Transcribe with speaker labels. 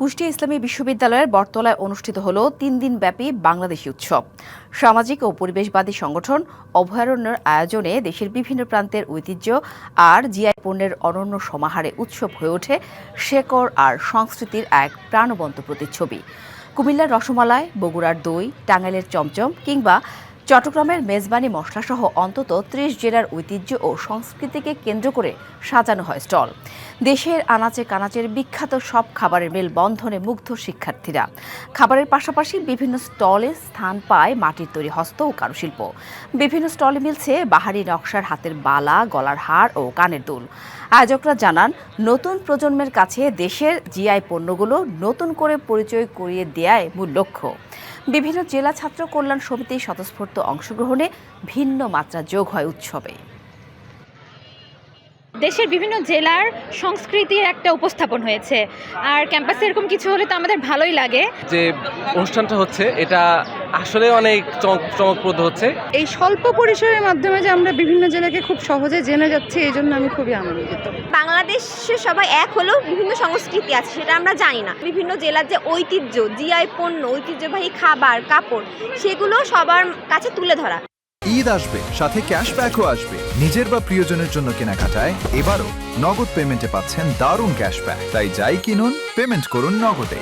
Speaker 1: কুষ্টিয়া ইসলামী বিশ্ববিদ্যালয়ের বটতলায় অনুষ্ঠিত হল 3 দিনব্যাপী বাংলাদেশী উৎসব। সামাজিক ও পরিবেশবাদী সংগঠন অভয়ারণ্যের আয়োজনে দেশের বিভিন্ন প্রান্তের ঐতিহ্য আর জিআই পণ্যের অনন্য সমাহারে উৎসব হয়ে ওঠে শেকড় আর সংস্কৃতির এক প্রাণবন্ত প্রতিচ্ছবি। কুমিল্লার রসমালাই, বগুড়ার দই, টাঙ্গাইলের চমচম কিংবা চট্টগ্রামের মেজবানি মশলাসহ অন্তত 30 জেলার ঐতিহ্য ও সংস্কৃতিকে কেন্দ্র করে সাজানো হয় স্টল। দেশের আনাচে কানাচের বিখ্যাত সব খাবারের মেলবন্ধনে মুগ্ধ শিক্ষার্থীরা। খাবারের পাশাপাশি বিভিন্ন স্টলে স্থান পায় মাটির তৈরি হস্ত ও কারুশিল্প। বিভিন্ন স্টলে মিলছে বাহারি নকশার হাতের বালা, গলার হার ও কানের দুল। আয়োজকরা জানান, নতুন প্রজন্মের কাছে দেশের জিআই পণ্যগুলো নতুন করে পরিচয় করিয়ে দেয়াই মূল লক্ষ্য। বিভিন্ন জেলা ছাত্র কল্যাণ সমিতির স্বতঃস্ফূর্ত অংশগ্রহণে ভিন্ন মাত্রা যোগ হয় উৎসবে।
Speaker 2: দেশের বিভিন্ন জেলার সংস্কৃতির একটা উপস্থাপন হয়েছে, আর ক্যাম্পাসে এরকম কিছু হলে তো আমাদের ভালোই লাগে।
Speaker 3: যে অনুষ্ঠানটা হচ্ছে এটা আসলে অনেক চমকপ্রদ হচ্ছে।
Speaker 4: এই স্বল্প পরিসরের মাধ্যমে যে আমরা বিভিন্ন জেলাকে খুব সহজে জেনে যাচ্ছি, এই জন্য আমি খুবই আনন্দিত।
Speaker 5: বাংলাদেশে সবাই এক হলেও বিভিন্ন সংস্কৃতি আছে, সেটা আমরা জানি না। বিভিন্ন জেলার যে ঐতিহ্য, জিআই পণ্য, ঐতিহ্যবাহী খাবার, কাপড়, সেগুলো সবার কাছে তুলে ধরা।
Speaker 6: ঈদ আসবে, সাথে ক্যাশব্যাকও আসবে। নিজের বা প্রিয়জনের জন্য কেনাকাটায় এবারও নগদ পেমেন্টে পাচ্ছেন দারুণ ক্যাশব্যাক। তাই যাই কিনুন, পেমেন্ট করুন নগদে।